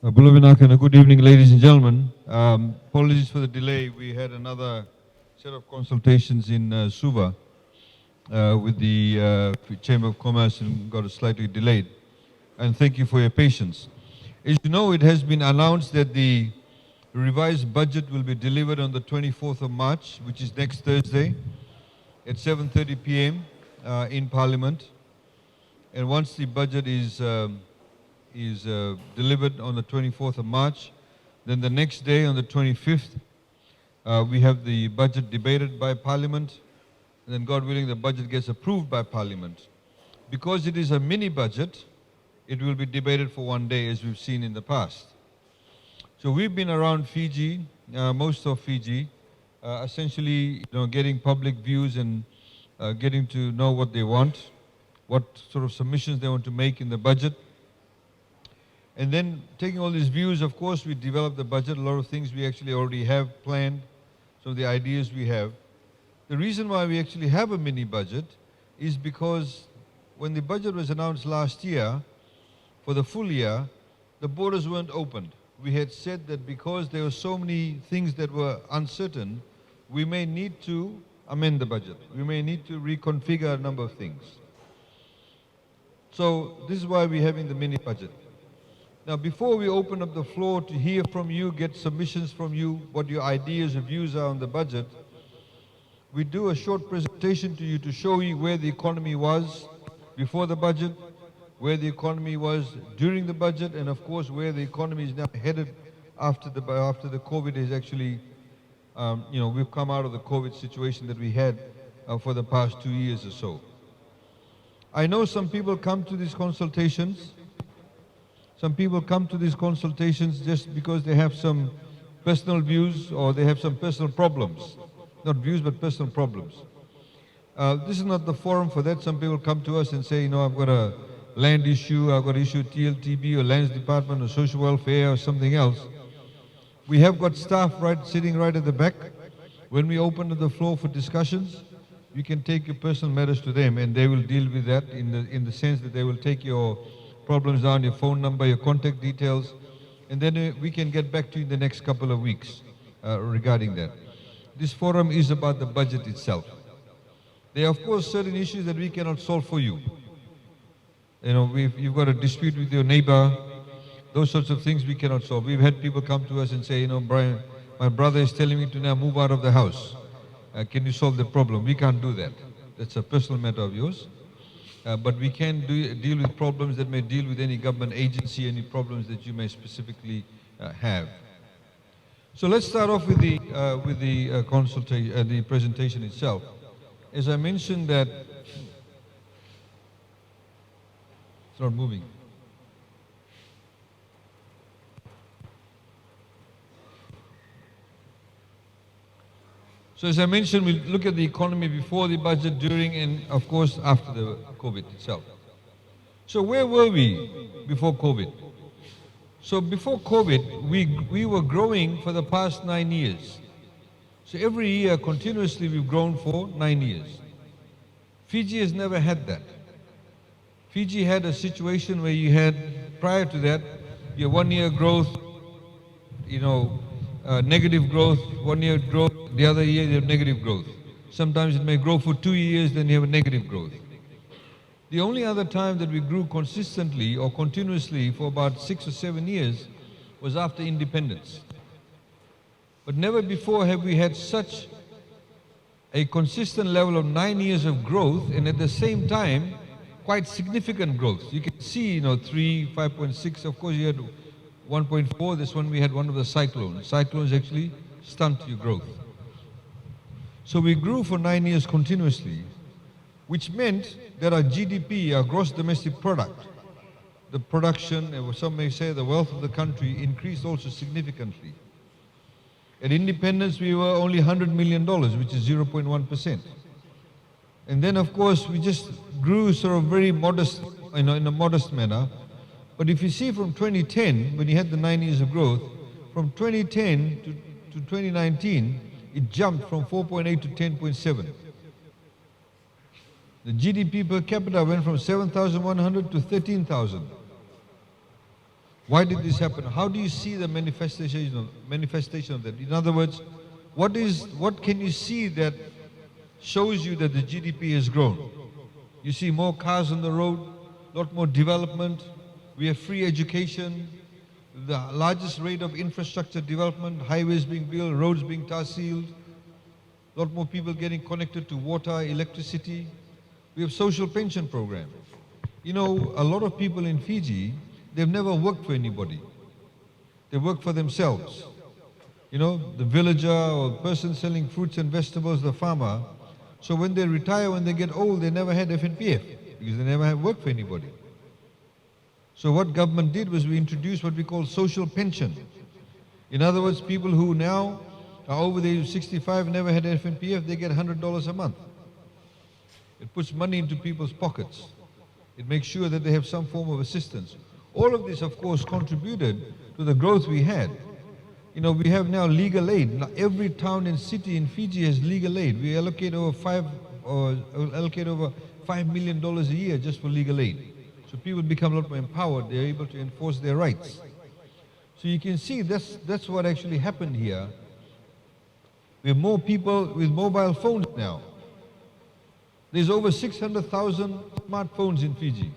Bulavinaka, good evening, ladies and gentlemen. Apologies for the delay. We had another set of consultations in Suva with the Chamber of Commerce and got slightly delayed. And thank you for your patience. As you know, it has been announced that the revised budget will be delivered on the 24th of March, which is next Thursday at 7:30 p.m. In Parliament. And once the budget is delivered on the 24th of March. Then the next day, on the 25th, we have the budget debated by Parliament. And then, God willing, the budget gets approved by Parliament. Because it is a mini budget, it will be debated for one day, as we've seen in the past. So we've been around Fiji, most of Fiji, essentially getting public views and getting to know what they want, what sort of submissions they want to make in the budget. And then taking all these views, of course, we developed the budget. A lot of things we actually already have planned, some of the ideas we have. The reason why we actually have a mini budget is because when the budget was announced last year, for the full year, the borders weren't opened. We had said that because there were so many things that were uncertain, we may need to amend the budget. We may need to reconfigure a number of things. So this is why we're having the mini budget. Now, before we open up the floor to hear from you, get submissions from you, what your ideas and views are on the budget, we do a short presentation to you to show you where the economy was before the budget, where the economy was during the budget, and of course where the economy is now headed after the COVID is actually, we've come out of the COVID situation that we had for the past 2 years or so. I know some people come to these consultations. Some people come to these consultations just because they have some personal views or they have some personal problems. Not views, but personal problems. This is not the forum for that. Some people come to us and say, I've got a land issue, I've got an issue TLTB or Lands Department or Social Welfare or something else. We have got staff sitting right at the back. When we open the floor for discussions, you can take your personal matters to them and they will deal with that in the sense that they will take your problems down, your phone number, your contact details, and then we can get back to you in the next couple of weeks regarding that. This forum is about the budget itself. There are, of course, certain issues that we cannot solve for you. You've got a dispute with your neighbor, those sorts of things we cannot solve. We've had people come to us and say, Brian, my brother is telling me to now move out of the house. Can you solve the problem? We can't do that. That's a personal matter of yours. But we can deal with problems that may deal with any government agency, any problems that you may specifically have. So let's start off with the consultation, the presentation itself. As I mentioned that, it's not moving. So as I mentioned, we'll look at the economy before the budget, during, and of course after the COVID itself. So where were we before COVID? So before COVID, we were growing for the past 9 years. So every year, continuously, we've grown for 9 years. Fiji has never had that. Fiji had a situation where you had, prior to that, your 1 year growth, negative growth, 1 year growth, the other year you have negative growth. Sometimes it may grow for 2 years, then you have a negative growth. The only other time that we grew consistently or continuously for about 6 or 7 years was after independence. But never before have we had such a consistent level of 9 years of growth, and at the same time, quite significant growth. You can see, 3, 5.6, of course you had 1.4, this one we had one of the cyclones. Cyclones actually stunt your growth. So we grew for 9 years continuously, which meant that our GDP, our gross domestic product, the production, and some may say the wealth of the country, increased also significantly. At independence, we were only $100 million, which is 0.1%. And then, of course, we just grew sort of very modest, in a modest manner. But if you see from 2010, when you had the 9 years of growth, from 2010 to 2019, it jumped from 4.8 to 10.7. The GDP per capita went from 7,100 to 13,000. Why did this happen? How do you see the manifestation of that? In other words, what can you see that shows you that the GDP has grown? You see more cars on the road, a lot more development, we have free education, the largest rate of infrastructure development, highways being built, roads being tar-sealed, a lot more people getting connected to water, electricity. We have social pension program. You know, a lot of people in Fiji, they've never worked for anybody. They work for themselves. You know, the villager or person selling fruits and vegetables, the farmer. So when they retire, when they get old, they never had FNPF because they never had worked for anybody. So what government did was we introduced what we call social pension. In other words, people who now are over the age of 65, never had FNPF, they get $100 a month. It puts money into people's pockets. It makes sure that they have some form of assistance. All of this, of course, contributed to the growth we had. You know, we have now legal aid. Now, every town and city in Fiji has legal aid. We allocate over $5 million a year just for legal aid. So people become a lot more empowered. They're able to enforce their rights. So you can see that's what actually happened here. We have more people with mobile phones now. There's over 600,000 smartphones in Fiji.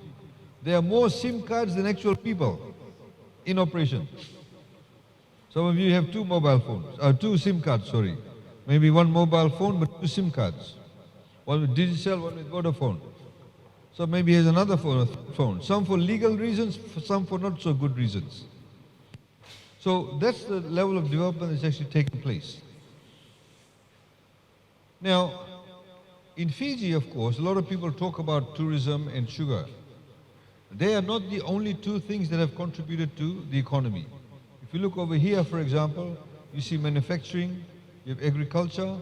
There are more SIM cards than actual people in operation. Some of you have two mobile phones, two SIM cards, sorry. Maybe one mobile phone, but two SIM cards. One with Digicel, one with Vodafone. So maybe he has another phone. Some for legal reasons, some for not so good reasons. So that's the level of development that's actually taking place. Now, in Fiji, of course, a lot of people talk about tourism and sugar. They are not the only two things that have contributed to the economy. If you look over here, for example, you see manufacturing, you have agriculture.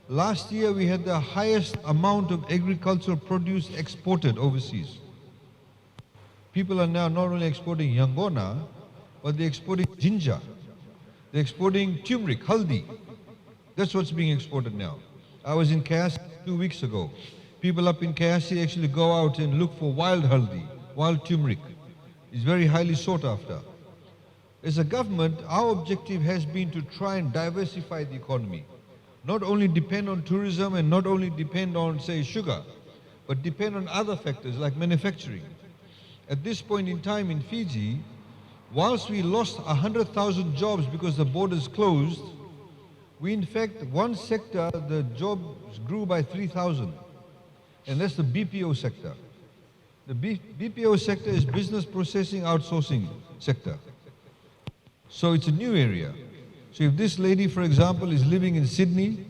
Last year, we had the highest amount of agricultural produce exported overseas. People are now not only exporting yangona, but they're exporting ginger. They're exporting turmeric, haldi. That's what's being exported now. I was in Kayasi 2 weeks ago. People up in Kayasi actually go out and look for wild haldi, wild turmeric. It's very highly sought after. As a government, our objective has been to try and diversify the economy. Not only depend on tourism and not only depend on, say, sugar, but depend on other factors like manufacturing. At this point in time in Fiji, whilst we lost 100,000 jobs because the borders closed, we in fact, one sector, the jobs grew by 3,000, and that's the BPO sector. The BPO sector is business processing outsourcing sector. So it's a new area. So if this lady, for example, is living in Sydney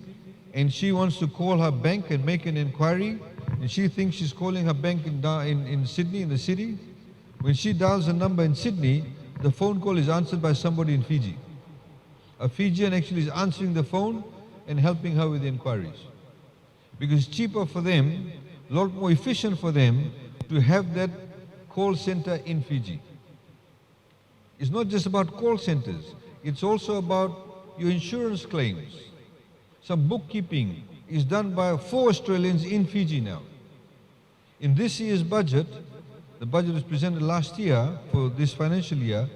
and she wants to call her bank and make an inquiry, and she thinks she's calling her bank in Sydney, in the city, when she dials a number in Sydney, the phone call is answered by somebody in Fiji. A Fijian actually is answering the phone and helping her with the inquiries. Because it's cheaper for them, a lot more efficient for them to have that call center in Fiji. It's not just about call centers. It's also about your insurance claims. Some bookkeeping is done by 4 Australians in Fiji now. In this year's budget, the budget was presented last year for this financial year,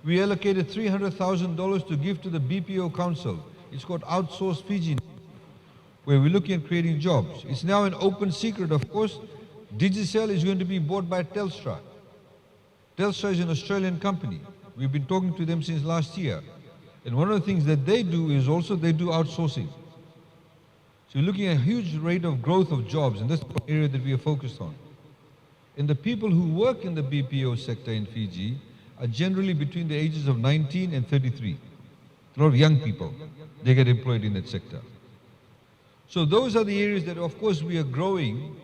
we allocated $300,000 to give to the BPO Council. It's called Outsource Fiji, where we're looking at creating jobs. It's now an open secret, of course. Digicel is going to be bought by Telstra. Telstra is an Australian company. We've been talking to them since last year. And one of the things that they do is also they do outsourcing. So you're looking at a huge rate of growth of jobs, and that's the area that we are focused on. And the people who work in the BPO sector in Fiji are generally between the ages of 19 and 33. A lot of young people, they get employed in that sector. So those are the areas that, of course, we are growing,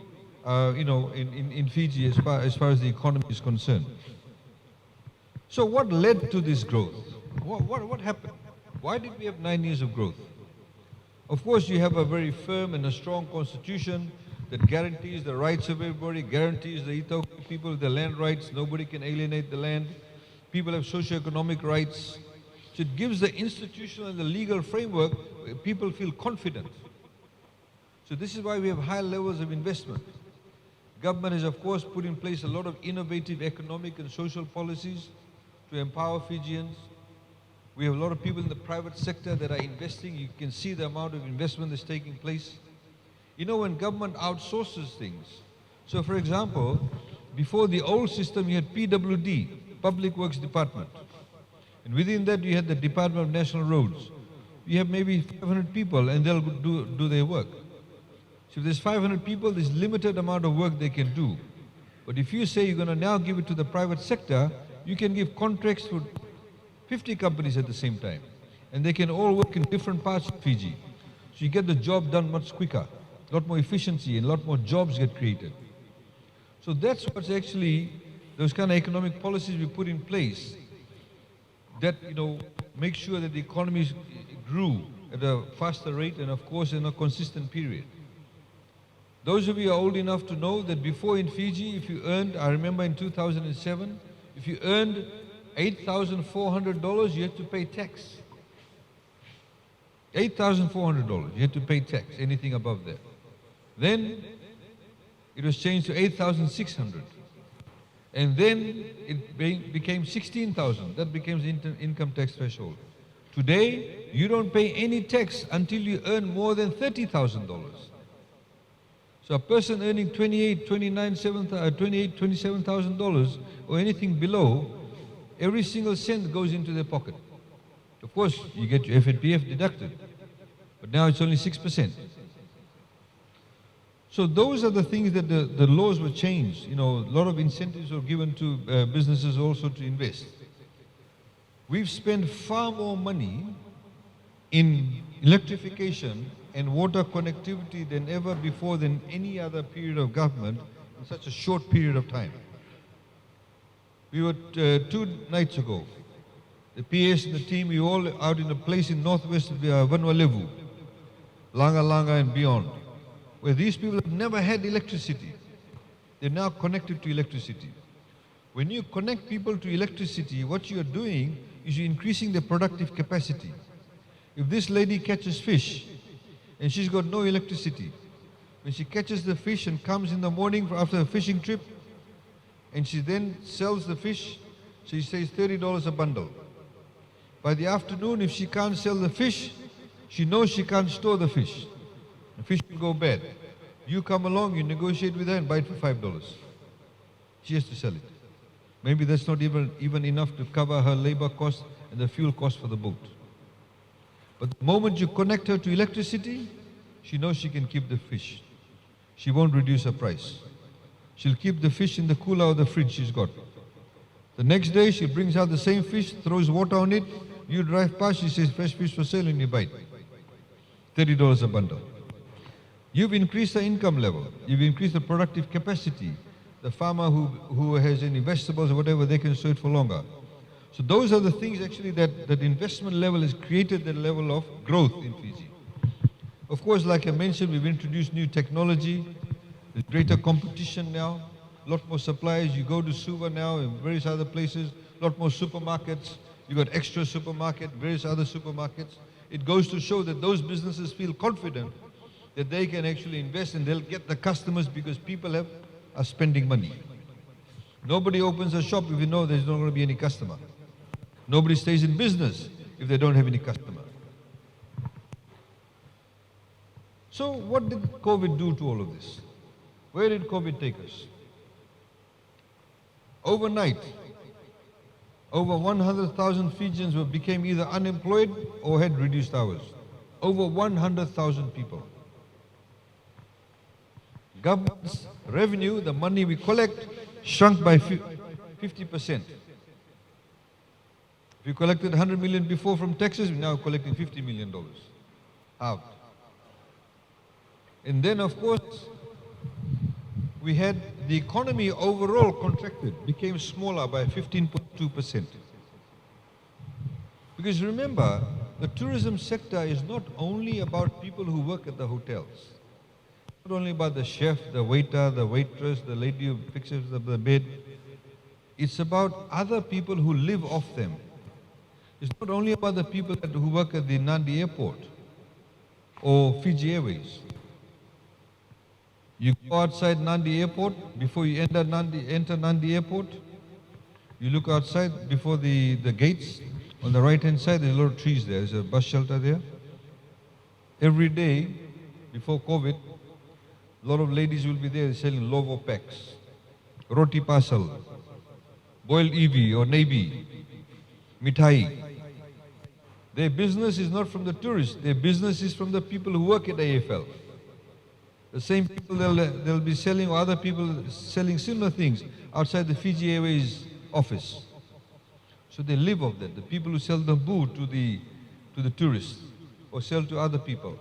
in Fiji as far as the economy is concerned. So what led to this growth? What happened? Why did we have 9 years of growth? Of course, you have a very firm and a strong constitution that guarantees the rights of everybody, guarantees the Itoki people their land rights. Nobody can alienate the land. People have socio-economic rights. So it gives the institutional and the legal framework where people feel confident. So this is why we have high levels of investment. Government has, of course, put in place a lot of innovative economic and social policies to empower Fijians. We have a lot of people in the private sector that are investing. You can see the amount of investment that's taking place. You know, when government outsources things, so for example, before the old system you had PWD, Public Works Department. And within that you had the Department of National Roads. You have maybe 500 people and they'll do their work. So if there's 500 people, there's limited amount of work they can do. But if you say you're going to now give it to the private sector, you can give contracts for 50 companies at the same time. And they can all work in different parts of Fiji. So you get the job done much quicker, a lot more efficiency and a lot more jobs get created. So that's what's actually, those kind of economic policies we put in place that, you know, make sure that the economy grew at a faster rate and of course in a consistent period. Those of you who are old enough to know that before in Fiji, if you earned, I remember in 2007, if you earned $8,400, you had to pay tax. $8,400, you had to pay tax, anything above that. Then it was changed to $8,600. And then it became $16,000. That became the income tax threshold. Today, you don't pay any tax until you earn more than $30,000. So a person earning $27,000 or anything below, every single cent goes into their pocket. Of course, you get your FNPF deducted, but now it's only 6%. So those are the things that the laws were changed. You know, a lot of incentives were given to businesses also to invest. We've spent far more money in electrification and water connectivity than ever before than any other period of government in such a short period of time. We were 2 nights ago, the PS and the team, we were all out in a place in northwest Vanuatu, Langa Langa and beyond, where these people have never had electricity. They're now connected to electricity. When you connect people to electricity, what you're doing is you're increasing their productive capacity. If this lady catches fish and she's got no electricity, when she catches the fish and comes in the morning after a fishing trip and she then sells the fish, she says $30 a bundle. By the afternoon, if she can't sell the fish, she knows she can't store the fish. The fish will go bad. You come along, you negotiate with her and buy it for $5. She has to sell it. Maybe that's not even enough to cover her labor cost and the fuel cost for the boat. But the moment you connect her to electricity, she knows she can keep the fish. She won't reduce her price. She'll keep the fish in the cooler or the fridge she's got. The next day, she brings out the same fish, throws water on it. You drive past, she says, fresh fish for sale, and you buy it. $30 a bundle. You've increased the income level. You've increased the productive capacity. The farmer who has any vegetables or whatever, they can store it for longer. So those are the things actually that investment level has created the level of growth in Fiji. Of course, like I mentioned, we've introduced new technology. There's greater competition now. A lot more suppliers. You go to Suva now and various other places, a lot more supermarkets. You've got extra supermarket, various other supermarkets. It goes to show that those businesses feel confident that they can actually invest and they'll get the customers because people are spending money. Nobody opens a shop if you know there's not going to be any customer. Nobody stays in business if they don't have any customer. So what did COVID do to all of this? Where did COVID take us? Overnight, over 100,000 Fijians became either unemployed or had reduced hours. Over 100,000 people. Government's revenue, the money we collect, shrunk by 50%. If you collected 100 million before from taxes, we're now collecting $50 million out. And then, of course, we had the economy overall contracted, became smaller by 15.2%. Because remember, the tourism sector is not only about people who work at the hotels. Not only about the chef, the waiter, the waitress, the lady who fixes the bed. It's about other people who live off them. It's not only about the people who work at the Nadi airport or Fiji Airways. You go outside Nadi airport, before you enter Nadi airport, You look outside before the gates, on the right hand side, there's a lot of trees there. There's a bus shelter there. Every day, before COVID, a lot of ladies will be there selling lovo packs, roti parcel, boiled evi or nebi, mithai. Their business is not from the tourists, their business is from the people who work at AFL. The same people they'll be selling, or other people selling similar things outside the Fiji Airways office. So they live off that. The people who sell the boo to the tourists or sell to other people.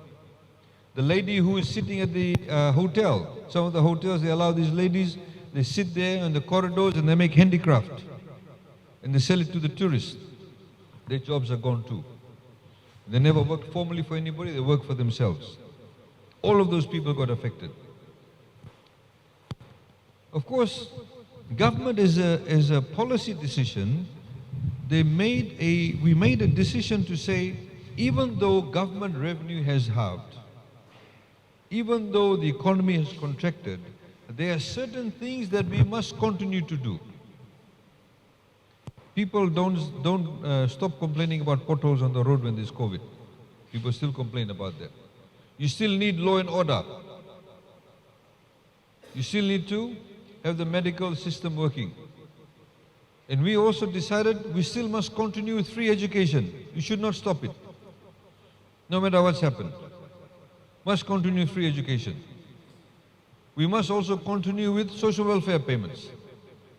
The lady who is sitting at the hotel, some of the hotels, they allow these ladies, they sit there in the corridors and they make handicraft. And they sell it to the tourists. Their jobs are gone too. They never worked formally for anybody, they work for themselves. All of those people got affected. Of course, government is a policy decision. We made a decision to say, even though government revenue has halved, even though the economy has contracted, there are certain things that we must continue to do. People don't stop complaining about potholes on the road when there's COVID. People still complain about that. You still need law and order. You still need to have the medical system working. And we also decided we still must continue with free education. You should not stop it, no matter what's happened. Must continue free education. We must also continue with social welfare payments,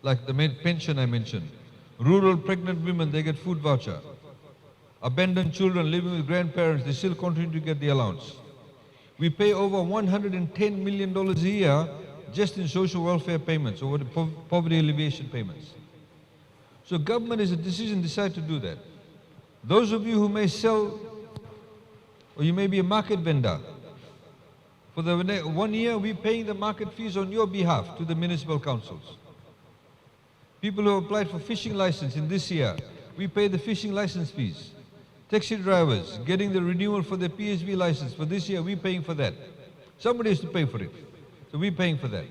like the pension I mentioned. Rural pregnant women, they get food voucher. Abandoned children living with grandparents, they still continue to get the allowance. We pay over $110 million a year just in social welfare payments, or the poverty alleviation payments. So government is a decision, decide to do that. Those of you who may sell, or you may be a market vendor, for the 1 year we're paying the market fees on your behalf to the municipal councils. People who applied for fishing license in this year, we pay the fishing license fees. Taxi drivers getting the renewal for their PSV license for this year, we're paying for that. Somebody has to pay for it, so we're paying for that.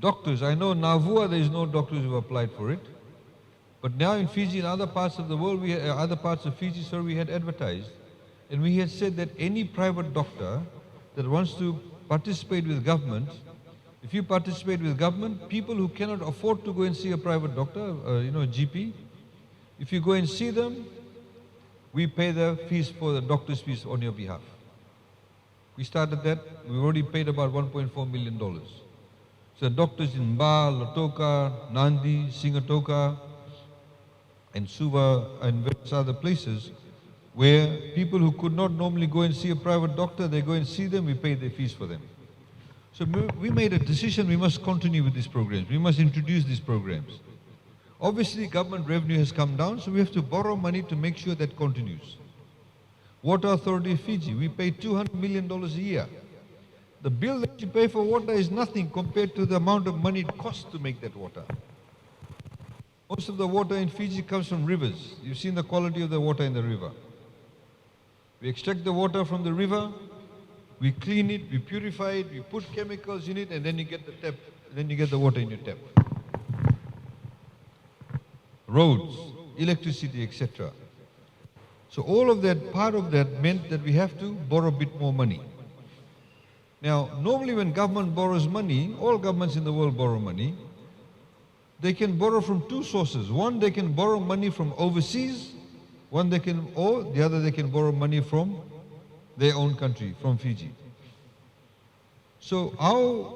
Doctors, I know Navua, there is no doctors who have applied for it. But now in Fiji and other parts of the world, other parts of Fiji, sir, we had advertised. And we had said that any private doctor that wants to participate with government, if you participate with government, people who cannot afford to go and see a private doctor, a GP, if you go and see them, we pay the fees for the doctor's fees on your behalf. We started that, we've already paid about $1.4 million. So doctors in Ba, Latoka, Nandi, Singatoka, and Suva, and various other places, where people who could not normally go and see a private doctor, they go and see them, we pay their fees for them. So we made a decision, we must continue with these programs, we must introduce these programs. Obviously, government revenue has come down, so we have to borrow money to make sure that continues. Water Authority of Fiji, we pay $200 million a year. The bill that you pay for water is nothing compared to the amount of money it costs to make that water. Most of the water in Fiji comes from rivers. You've seen the quality of the water in the river. We extract the water from the river, we clean it, we purify it, we put chemicals in it, and then you get the tap, then you get the water in your tap. Roads, electricity, etc. So all of that, part of that meant that we have to borrow a bit more money. Now, normally when government borrows money, all governments in the world borrow money, they can borrow from two sources. One, they can borrow money from overseas, or the other they can borrow money from their own country, from Fiji. So our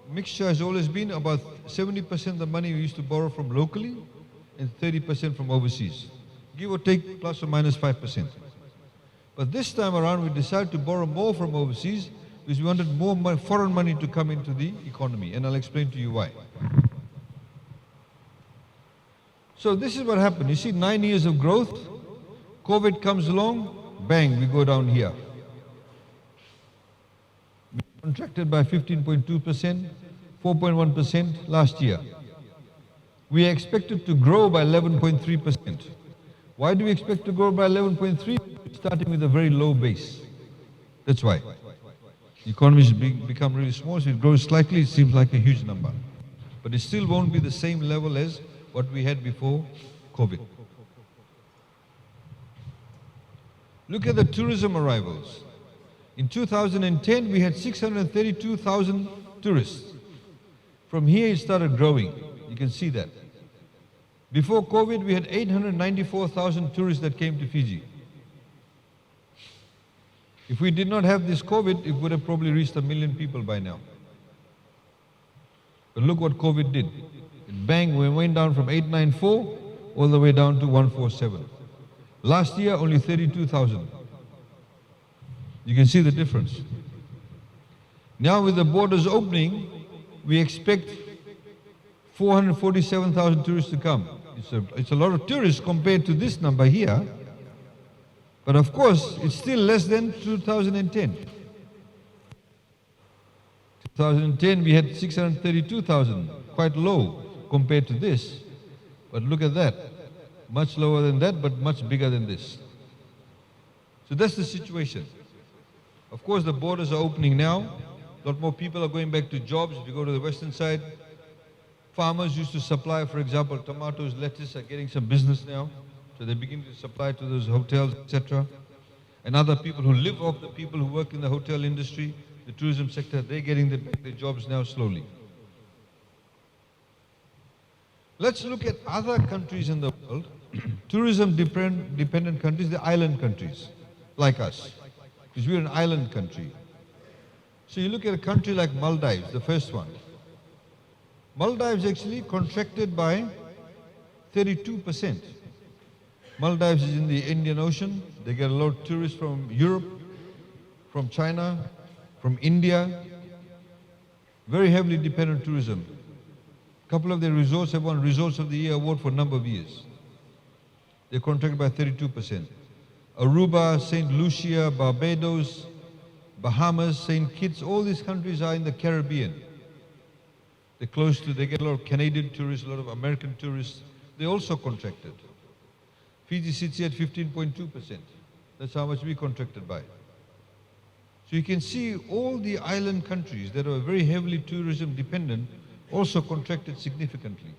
mixture has always been about 70% of the money we used to borrow from locally and 30% from overseas. Give or take plus or minus 5%. But this time around we decided to borrow more from overseas because we wanted more foreign money to come into the economy, and I'll explain to you why. So this is what happened. You see 9 years of growth, COVID comes along, bang, we go down here. We contracted by 15.2%, 4.1% last year. We are expected to grow by 11.3%. Why do we expect to grow by 11.3%? Starting with a very low base. That's why. The economy has become really small, so it grows slightly, it seems like a huge number. But it still won't be the same level as what we had before COVID. Look at the tourism arrivals. In 2010, we had 632,000 tourists. From here, it started growing. You can see that. Before COVID, we had 894,000 tourists that came to Fiji. If we did not have this COVID, it would have probably reached 1 million people by now. But look what COVID did. It bang, we went down from 894 all the way down to 147. Last year, only 32,000. You can see the difference. Now with the borders opening, we expect 447,000 tourists to come. It's a lot of tourists compared to this number here. But of course, it's still less than 2010. 2010, we had 632,000, quite low compared to this. But look at that, much lower than that, but much bigger than this. So that's the situation. Of course, the borders are opening now. A lot more people are going back to jobs. If you go to the western side, farmers used to supply, for example, tomatoes, lettuce, are getting some business now. So they're beginning to supply to those hotels, etc. And other people who live off the people who work in the hotel industry, the tourism sector, they're getting their jobs now slowly. Let's look at other countries in the world, tourism-dependent countries, the island countries, like us, because we're an island country. So you look at a country like Maldives, the first one. Maldives actually contracted by 32%. Maldives is in the Indian Ocean. They get a lot of tourists from Europe, from China, from India. Very heavily dependent tourism. A couple of their resorts have won Resorts of the Year award for a number of years. They're contracted by 32%. Aruba, St. Lucia, Barbados, Bahamas, St. Kitts, all these countries are in the Caribbean. They're close to, they get a lot of Canadian tourists, a lot of American tourists. They also contracted. Fiji sits here at 15.2%. That's how much we contracted by. So you can see all the island countries that are very heavily tourism dependent also contracted significantly.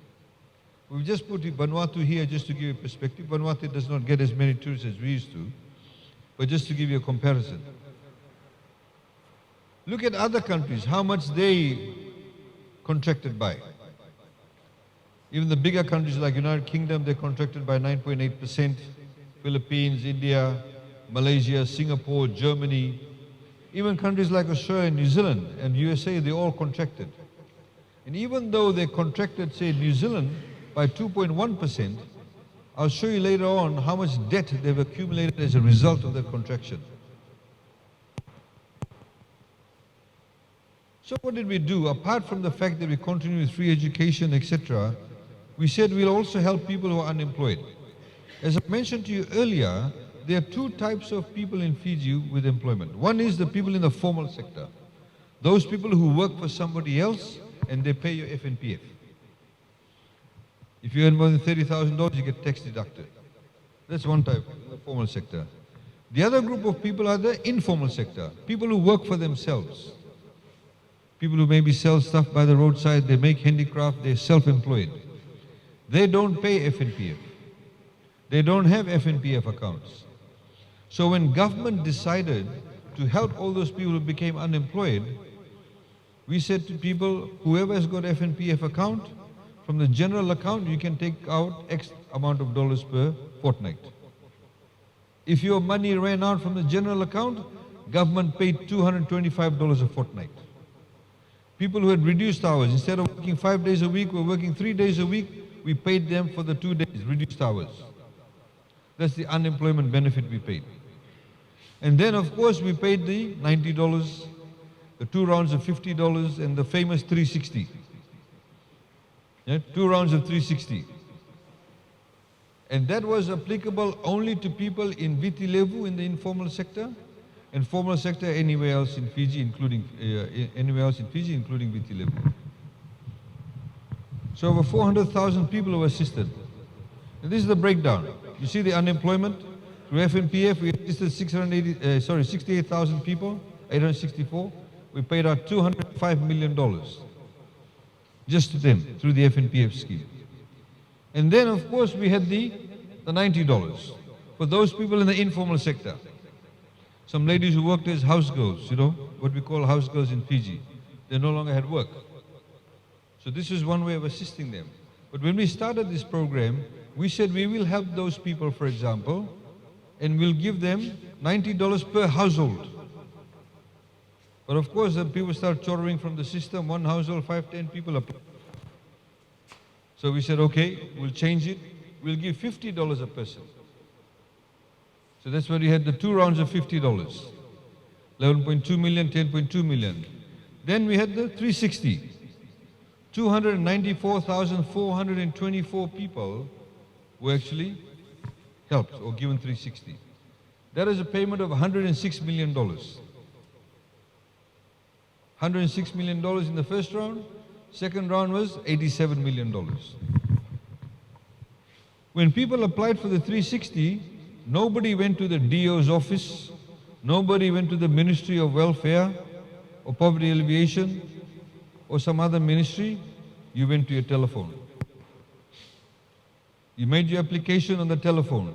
We've just put Vanuatu here just to give you a perspective. Vanuatu does not get as many tourists as we used to, but just to give you a comparison. Look at other countries, how much they contracted by. Even the bigger countries like United Kingdom, they're contracted by 9.8%. Philippines, India, Malaysia, Singapore, Germany. Even countries like Australia, New Zealand, and USA, they all contracted. And even though they contracted, say, New Zealand by 2.1%, I'll show you later on how much debt they've accumulated as a result of that contraction. So what did we do? Apart from the fact that we continue with free education, etc., we said we'll also help people who are unemployed. As I mentioned to you earlier, there are two types of people in Fiji with employment. One is the people in the formal sector. Those people who work for somebody else and they pay your F&PF. If you earn more than $30,000, you get tax deducted. That's one type, the formal sector. The other group of people are the informal sector, people who work for themselves. People who maybe sell stuff by the roadside, they make handicraft, they're self-employed. They don't pay F&PF. They don't have F&PF accounts. So when government decided to help all those people who became unemployed, we said to people, whoever has got F&PF account, from the general account, you can take out X amount of dollars per fortnight. If your money ran out from the general account, government paid $225 a fortnight. People who had reduced hours, instead of working 5 days a week, were working 3 days a week, we paid them for the 2 days, reduced hours. That's the unemployment benefit we paid. And then, of course, we paid the $90, the 2 rounds of $50, and the famous $360. Yeah, 2 rounds of $360. And that was applicable only to people in Viti Levu in the informal sector, and formal sector anywhere else in Fiji, including Viti Levu. So over 400,000 people were assisted. And this is the breakdown. You see the unemployment through F&PF. We assisted 68,000 people, 864. We paid out $205 million. just to them through the FNPF scheme. And then, of course, we had the $90 for those people in the informal sector. Some ladies who worked as house girls, you know, what we call house girls in Fiji. They no longer had work. So this is one way of assisting them. But when we started this program, we said we will help those people, for example, and we'll give them $90 per household. But of course, then people start chortling from the system. One household, 5, 10 people apply. So we said, okay, we'll change it. We'll give $50 a person. So that's why we had the 2 rounds of $50. 11.2 million, 10.2 million. Then we had the 360. 294,424 people were actually helped or given 360. That is a payment of $106 million. $106 million in the first round. Second round was $87 million. When people applied for the 360, nobody went to the DO's office, nobody went to the Ministry of Welfare or Poverty Alleviation or some other ministry. You went to your telephone. You made your application on the telephone.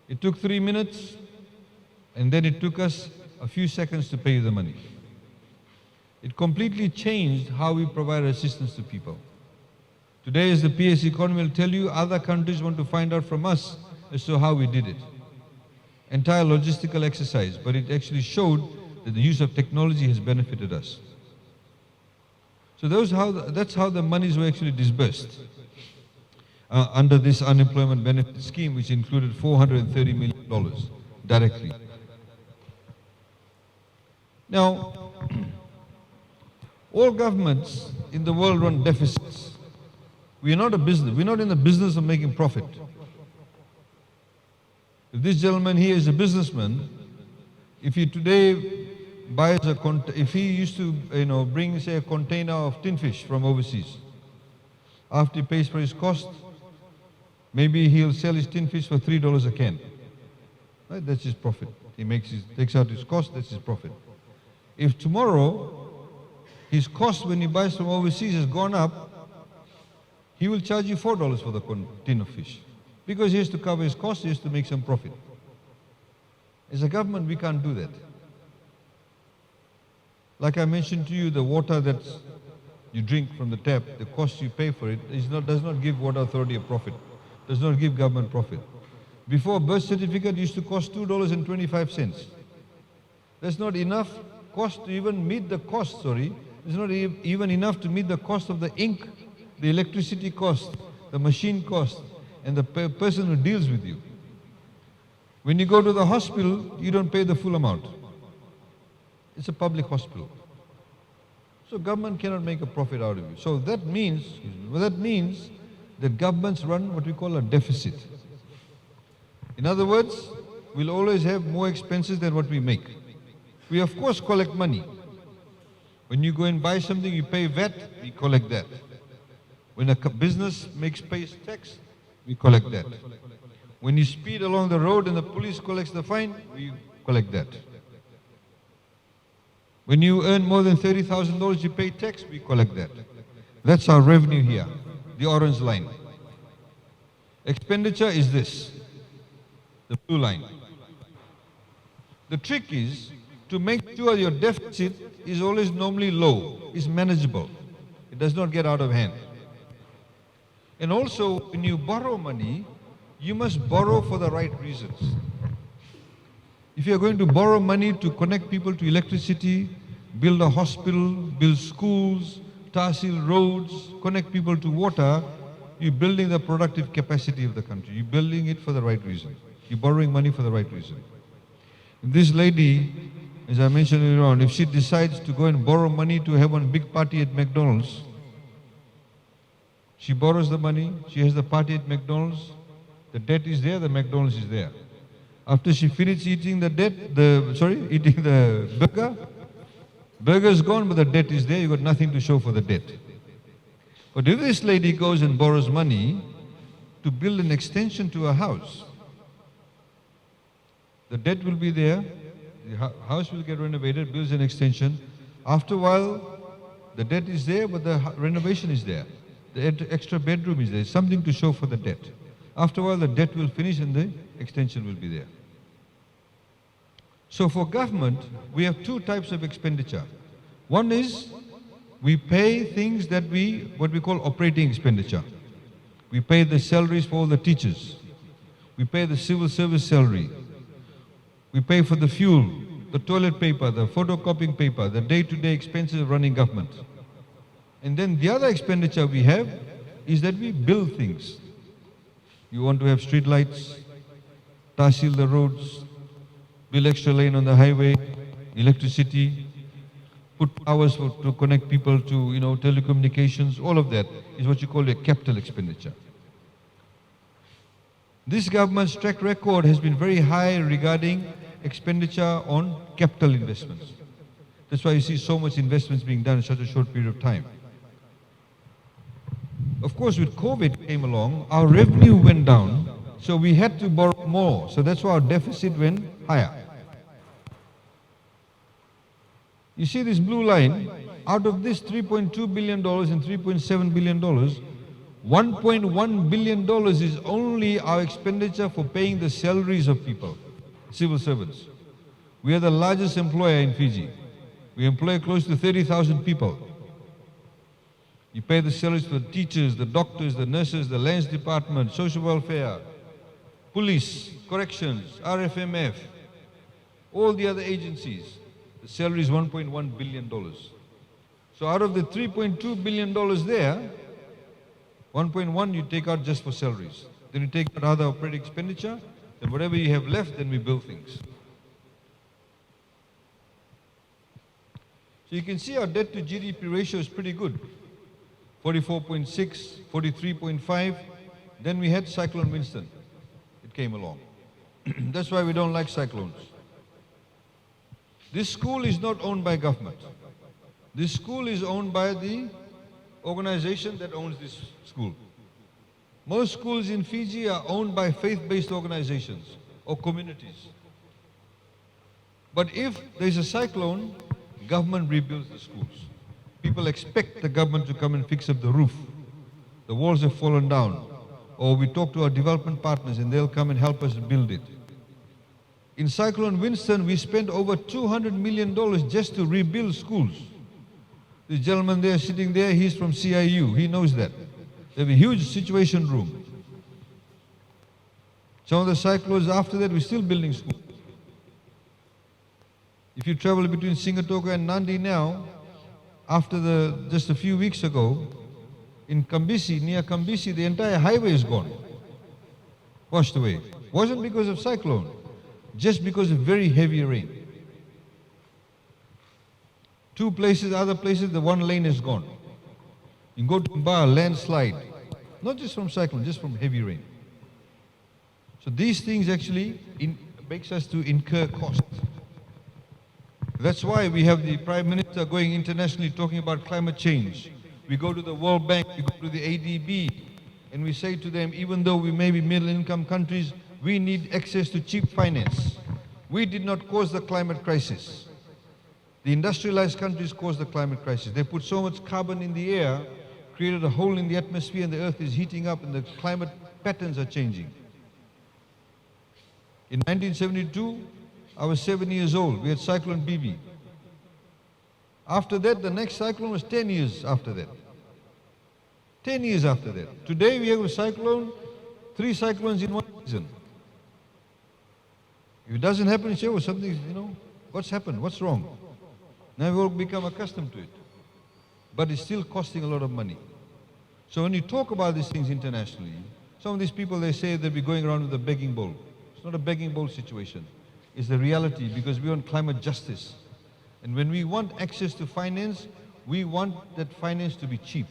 It took 3 minutes, and then it took us a few seconds to pay you the money. It completely changed how we provide assistance to people. Today, as the PS economy will tell you, other countries want to find out from us as to how we did it. Entire logistical exercise, but it actually showed that the use of technology has benefited us. So that's how the monies were actually disbursed under this unemployment benefit scheme, which included $430 million directly. Now, all governments in the world run deficits. We are not a business. We're not in the business of making profit. If this gentleman here is a businessman, if he today buys if he used to, bring, say, a container of tin fish from overseas, after he pays for his cost, maybe he'll sell his tin fish for $3 a can. Right? That's his profit. He takes out his cost, that's his profit. If tomorrow his cost when he buys from overseas has gone up, he will charge you $4 for the tin of fish. Because he has to cover his costs, he has to make some profit. As a government, we can't do that. Like I mentioned to you, the water that you drink from the tap, the cost you pay for it does not give Water Authority a profit, does not give government profit. Before, a birth certificate used to cost $2.25. That's not enough cost to even meet the cost, It's not even enough to meet the cost of the ink, the electricity cost, the machine cost, and the person who deals with you. When you go to the hospital, you don't pay the full amount. It's a public hospital. So government cannot make a profit out of you. So that means that governments run what we call a deficit. In other words, we'll always have more expenses than what we make. We of course collect money. When you go and buy something, you pay VAT, we collect that. When a business pays tax, we collect that. When you speed along the road and the police collects the fine, we collect that. When you earn more than $30,000, you pay tax, we collect that. That's our revenue here, the orange line. Expenditure is this, the blue line. The trick is to make sure your deficit is always normally low, is manageable. It does not get out of hand. And also, when you borrow money, you must borrow for the right reasons. If you are going to borrow money to connect people to electricity, build a hospital, build schools, tahsil roads, connect people to water, you're building the productive capacity of the country. You're building it for the right reason. You're borrowing money for the right reason. This lady, as I mentioned earlier on, if she decides to go and borrow money to have one big party at McDonald's, she borrows the money, she has the party at McDonald's, the debt is there, the McDonald's is there. After she finishes eating eating the burger's gone, but the debt is there, you got nothing to show for the debt. But if this lady goes and borrows money to build an extension to her house, the debt will be there, the house will get renovated, builds an extension. After a while, The debt is there, but the renovation is there. The extra bedroom is there. Something to show for the debt. After a while, the debt will finish and the extension will be there. So for government, we have two types of expenditure. One is we pay things that what we call operating expenditure. We pay the salaries for all the teachers. We pay the civil service salary. We pay for the fuel, the toilet paper, the photocopying paper, the day-to-day expenses of running government. And then the other expenditure we have is that we build things. You want to have street lights, tahsil the roads, build extra lane on the highway, electricity, put towers to connect people to, telecommunications. All of that is what you call a capital expenditure. This government's track record has been very high regarding expenditure on capital investments. That's why you see so much investments being done in such a short period of time. Of course, with COVID came along, our revenue went down, so we had to borrow more. So that's why our deficit went higher. You see this blue line, out of this $3.2 billion and $3.7 billion, $1.1 billion is only our expenditure for paying the salaries of people, civil servants. We are the largest employer in Fiji. We employ close to 30,000 people. You pay the salaries for the teachers, the doctors, the nurses, the lands department, social welfare, police, corrections, RFMF, all the other agencies. The salary is $1.1 billion. So out of the $3.2 billion there, 1.1 you take out just for salaries. Then you take out other operating expenditure, then whatever you have left, then we build things. So you can see our debt to GDP ratio is pretty good. 44.6, 43.5. Then we had Cyclone Winston. It came along. That's why we don't like cyclones. This school is not owned by government. This school is owned by the organization that owns this school. Most schools in Fiji are owned by faith-based organizations or communities. But if there's a cyclone, government rebuilds the schools. People expect the government to come and fix up the roof. The walls have fallen down. Or we talk to our development partners and they'll come and help us build it. In Cyclone Winston, we spent over $200 million just to rebuild schools. This gentleman there sitting there, he's from CIU. He knows that. They have a huge situation room. Some of the cyclones after that, we're still building schools. If you travel between Singatoka and Nandi now, after just a few weeks ago, in Kambisi, near Kambisi, the entire highway is gone. Washed away. Wasn't because of cyclone, just because of very heavy rain. Two places, other places, the one lane is gone. You go to Mba, landslide. Not just from cyclone, just from heavy rain. So these things actually makes us to incur costs. That's why we have the Prime Minister going internationally talking about climate change. We go to the World Bank, we go to the ADB, and we say to them, even though we may be middle-income countries, we need access to cheap finance. We did not cause the climate crisis. The industrialized countries caused the climate crisis. They put so much carbon in the air, created a hole in the atmosphere, and the earth is heating up and the climate patterns are changing. In 1972, I was 7 years old. We had Cyclone Bibi. After that, the next cyclone was 10 years after that. 10 years after that. Today we have a cyclone, 3 cyclones in one season. If it doesn't happen, you say, oh, something, what's happened? What's wrong? Now we all become accustomed to it. But it's still costing a lot of money. So when you talk about these things internationally, some of these people, they say they'll be going around with a begging bowl. It's not a begging bowl situation. It's the reality, because we want climate justice. And when we want access to finance, we want that finance to be cheap.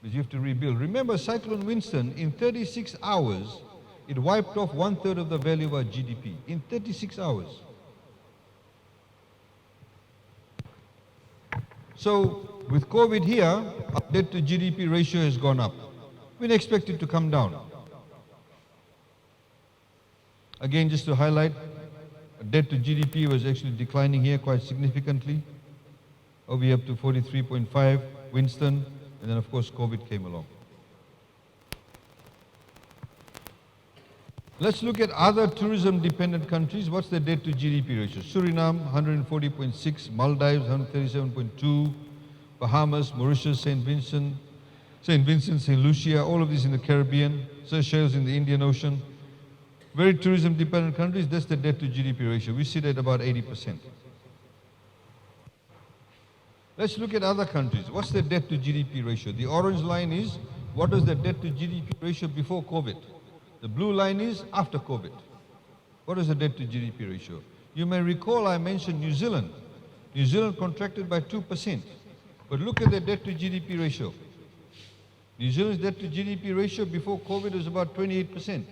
Because you have to rebuild. Remember Cyclone Winston, in 36 hours, it wiped off 1/3 of the value of our GDP. In 36 hours. So, with COVID here, our debt to GDP ratio has gone up. We expect it to come down. Again, just to highlight, debt to GDP was actually declining here quite significantly. we up to 43.5, Winston, and then of course COVID came along. Let's look at other tourism-dependent countries. What's the debt to GDP ratio? Suriname, 140.6, Maldives, 137.2, Bahamas, Mauritius, St. Vincent, St. Lucia, all of these in the Caribbean, Seychelles in the Indian Ocean. Very tourism-dependent countries, that's the debt to GDP ratio. We sit at about 80%. Let's look at other countries. What's the debt to GDP ratio? The orange line is what was the debt to GDP ratio before COVID? The blue line is after COVID. What is the debt to GDP ratio? You may recall I mentioned New Zealand. New Zealand contracted by 2%. But look at the debt to GDP ratio. New Zealand's debt to GDP ratio before COVID was about 28%.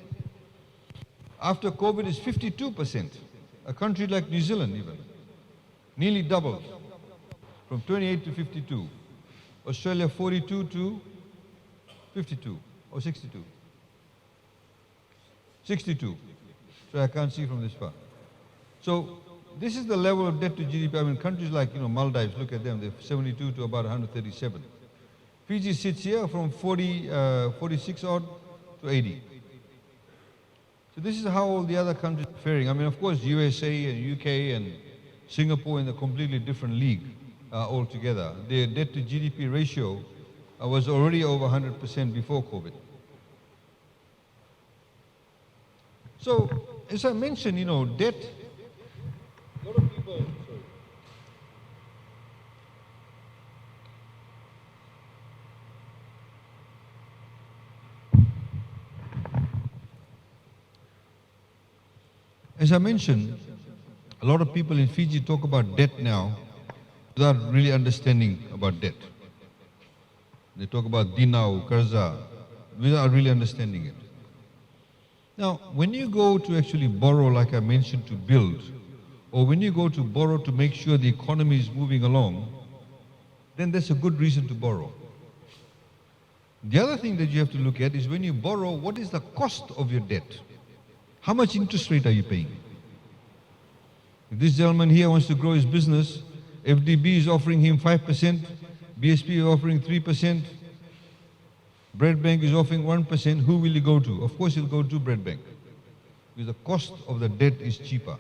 After COVID is 52%. A country like New Zealand even. Nearly doubled. From 28 to 52. Australia 42 to 52 or 62. 62. So I can't see from this far. So this is the level of debt to GDP. I mean, countries like, Maldives, look at them, they're 72 to about 137. Fiji sits here from 46 odd to 80. So this is how all the other countries are faring. I mean, of course, USA and UK and Singapore in a completely different league altogether. Their debt to GDP ratio was already over 100% before COVID. So, as I mentioned, debt, a lot of people, as I mentioned, a lot of people in Fiji talk about debt now without really understanding about debt. They talk about dinau, karza, without really understanding it. Now, when you go to actually borrow, like I mentioned, to build, or when you go to borrow to make sure the economy is moving along, then that's a good reason to borrow. The other thing that you have to look at is when you borrow, what is the cost of your debt? How much interest rate are you paying? If this gentleman here wants to grow his business, FDB is offering him 5%, BSP is offering 3%, Bread Bank is offering 1%, who will he go to? Of course he'll go to Bread Bank, because the cost of the debt is cheaper.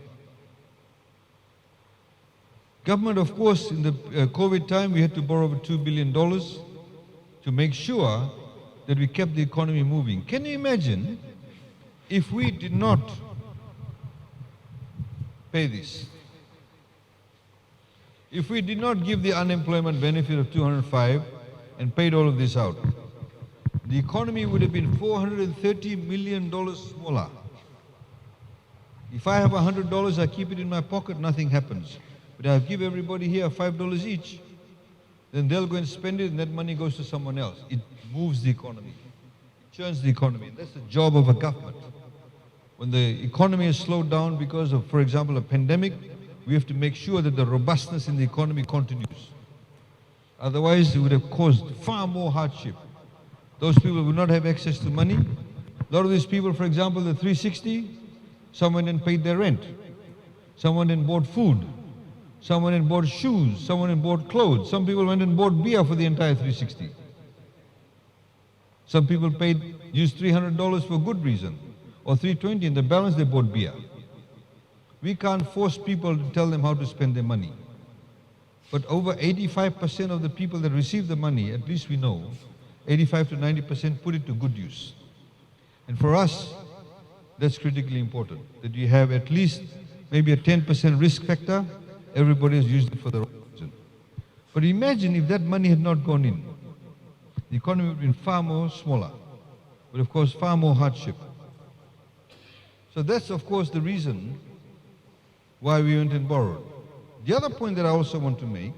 Government, of course, in the COVID time, we had to borrow over $2 billion to make sure that we kept the economy moving. Can you imagine if we did not pay this? If we did not give the unemployment benefit of 205 and paid all of this out, the economy would have been $430 million smaller. If I have $100, I keep it in my pocket, nothing happens. But I give everybody here $5 each, then they'll go and spend it and that money goes to someone else. It moves the economy. It churns the economy. And that's the job of a government. When the economy is slowed down because of, for example, a pandemic, we have to make sure that the robustness in the economy continues. Otherwise, it would have caused far more hardship. Those people will not have access to money. A lot of these people, for example, the 360, someone then paid their rent. Someone then bought food. Someone then bought shoes. Someone then bought clothes. Some people went and bought beer for the entire 360. Some people used $300 for good reason, or $320, and the balance they bought beer. We can't force people to tell them how to spend their money. But over 85% of the people that receive the money, at least we know, 85 to 90% put it to good use. And for us, that's critically important, that you have at least maybe a 10% risk factor. Everybody has used it for the wrong reason. But imagine if that money had not gone in. The economy would have been far more smaller, but of course far more hardship. So that's of course the reason why we went and borrowed. The other point that I also want to make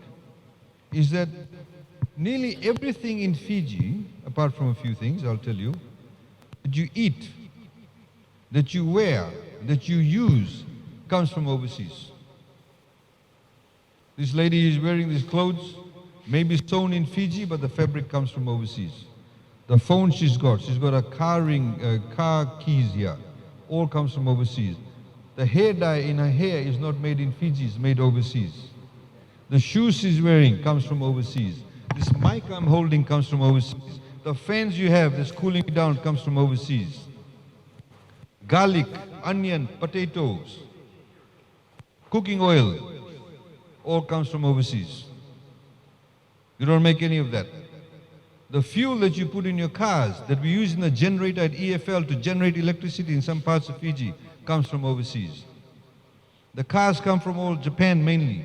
is that nearly everything in Fiji, apart from a few things, I'll tell you, that you eat, that you wear, that you use, comes from overseas. This lady is wearing these clothes, maybe sewn in Fiji, but the fabric comes from overseas. The phone she's got a car keys here, all comes from overseas. The hair dye in her hair is not made in Fiji, it's made overseas. The shoes he's wearing comes from overseas. This mic I'm holding comes from overseas. The fans you have that's cooling you down comes from overseas. Garlic, onion, potatoes, cooking oil, all comes from overseas. You don't make any of that. The fuel that you put in your cars, that we use in the generator at EFL to generate electricity in some parts of Fiji, comes from overseas. The cars come from all Japan mainly.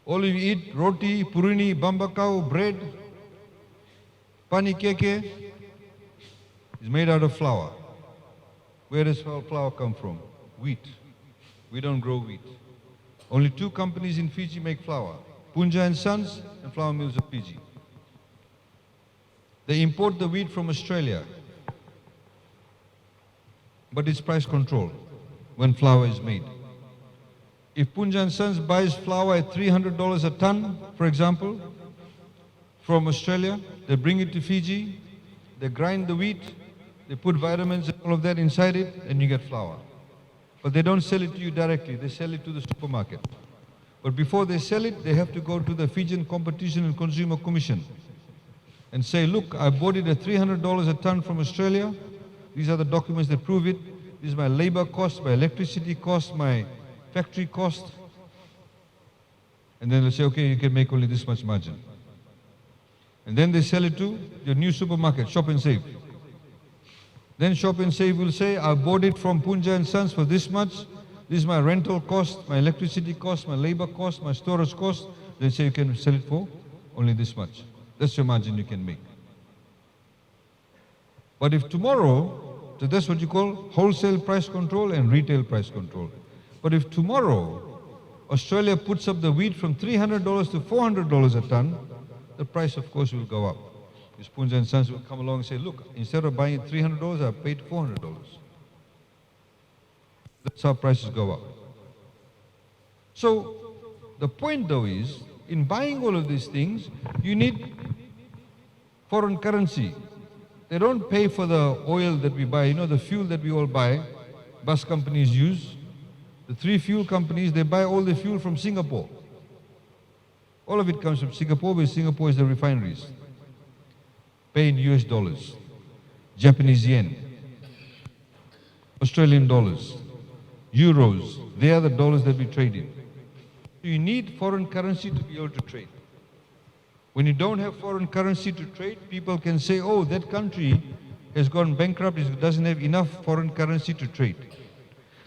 All you eat, roti, purini, bambakau, bread, panikeke, is made out of flour. Where does flour come from? Wheat. We don't grow wheat. Only 2 companies in Fiji make flour, Punja and Sons and Flour Mills of Fiji. They import the wheat from Australia, but it's price control when flour is made. If Punja and Sons buys flour at $300 a ton, for example, from Australia, they bring it to Fiji, they grind the wheat, they put vitamins and all of that inside it, and you get flour. But they don't sell it to you directly, they sell it to the supermarket. But before they sell it, they have to go to the Fijian Competition and Consumer Commission and say, look, I bought it at $300 a ton from Australia. These are the documents that prove it. This is my labor cost, my electricity cost, my factory cost. And then they say, okay, you can make only this much margin. And then they sell it to your new supermarket, Shop and Save. Then Shop and Save will say, I bought it from Punja and Sons for this much. This is my rental cost, my electricity cost, my labor cost, my storage cost. They say you can sell it for only this much. That's your margin you can make. But if tomorrow, so that's what you call wholesale price control and retail price control. But if tomorrow Australia puts up the wheat from $300 to $400 a ton, the price of course will go up. Because Punja and Sons will come along and say, look, instead of buying it $300, I paid $400. That's how prices go up. So the point though is, in buying all of these things, you need foreign currency. They don't pay for the oil that we buy, the fuel that we all buy, bus companies use. The 3 fuel companies, they buy all the fuel from Singapore. All of it comes from Singapore, because Singapore is the refineries. Pay in US dollars, Japanese yen, Australian dollars, euros. They are the dollars that we trade in. You need foreign currency to be able to trade. When you don't have foreign currency to trade, people can say, oh, that country has gone bankrupt, it doesn't have enough foreign currency to trade.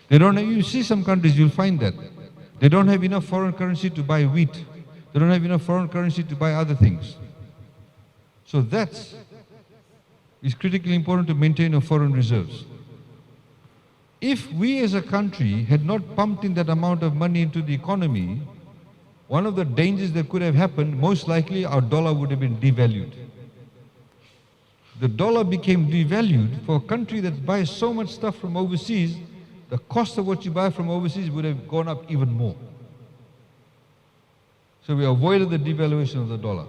They don't have, you see some countries, you'll find that. They don't have enough foreign currency to buy wheat. They don't have enough foreign currency to buy other things. So that's critically important to maintain our foreign reserves. If we as a country had not pumped in that amount of money into the economy, one of the dangers that could have happened, most likely our dollar would have been devalued. The dollar became devalued for a country that buys so much stuff from overseas, the cost of what you buy from overseas would have gone up even more. So we avoided the devaluation of the dollar.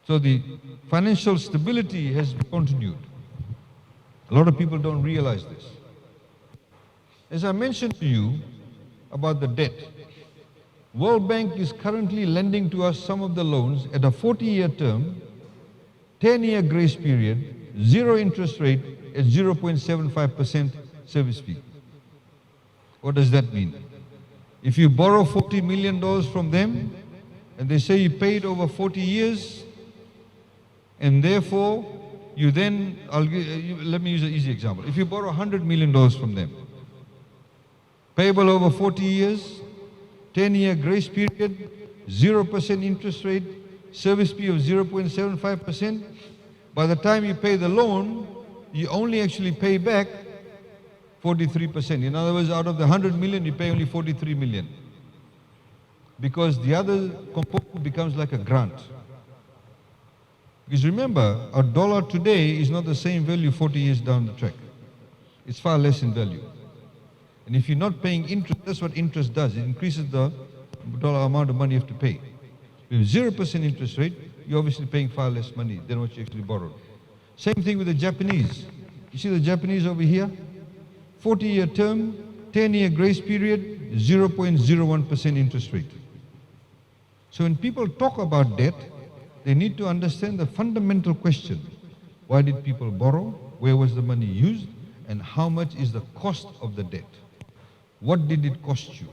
So the financial stability has continued. A lot of people don't realize this. As I mentioned to you about the debt, World Bank is currently lending to us some of the loans at a 40-year term, 10-year grace period, 0 interest rate at 0.75% service fee. What does that mean? If you borrow $40 million from them, and they say you paid over 40 years, and therefore you then, let me use an easy example. If you borrow $100 million from them, payable over 40 years, 10-year grace period, 0% interest rate, service fee of 0.75%, by the time you pay the loan, you only actually pay back 43%. In other words, out of the 100 million, you pay only 43 million. Because the other component becomes like a grant. Because remember, a dollar today is not the same value 40 years down the track. It's far less in value. And if you're not paying interest, that's what interest does. It increases the dollar amount of money you have to pay. With 0% interest rate, you're obviously paying far less money than what you actually borrowed. Same thing with the Japanese. You see the Japanese over here? 40-year term, 10-year grace period, 0.01% interest rate. So when people talk about debt, they need to understand the fundamental question. Why did people borrow? Where was the money used? And how much is the cost of the debt? What did it cost you?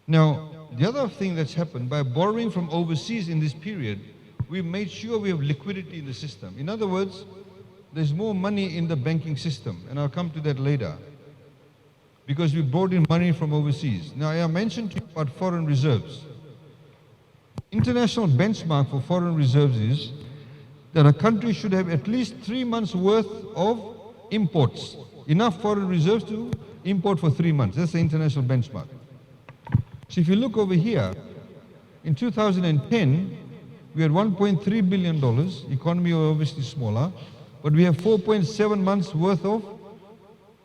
Now, the other thing that's happened, by borrowing from overseas in this period, we made sure we have liquidity in the system. In other words, there's more money in the banking system, and I'll come to that later, because we brought in money from overseas. Now, I mentioned to you about foreign reserves. International benchmark for foreign reserves is that a country should have at least 3 months worth of imports. Enough foreign reserves to import for 3 months. That's the international benchmark. So if you look over here, in 2010, we had $1.3 billion, economy was obviously smaller, but we have 4.7 months worth of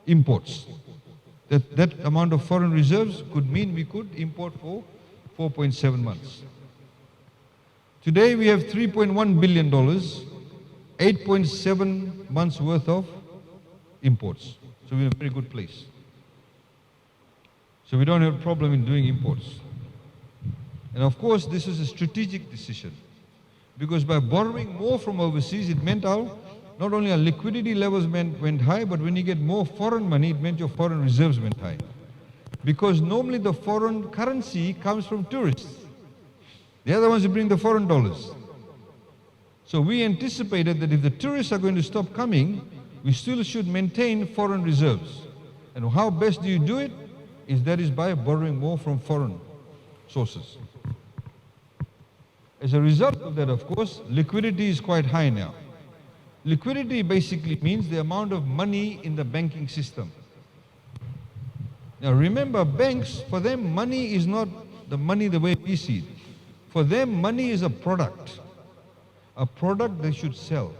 imports. That amount of foreign reserves could mean we could import for 4.7 months. Today we have $3.1 billion, 8.7 months worth of imports. So we're in a very good place. So we don't have a problem in doing imports. And of course, this is a strategic decision, because by borrowing more from overseas, it meant not only our liquidity levels went high, but when you get more foreign money, it meant your foreign reserves went high. Because normally the foreign currency comes from tourists. They're the ones who bring the foreign dollars. So we anticipated that if the tourists are going to stop coming, we still should maintain foreign reserves. And how best do you do it? That is by borrowing more from foreign sources. As a result of that, of course, liquidity is quite high now. Liquidity basically means the amount of money in the banking system. Now remember, banks, for them, money is not the money the way we see it. For them, money is a product they should sell.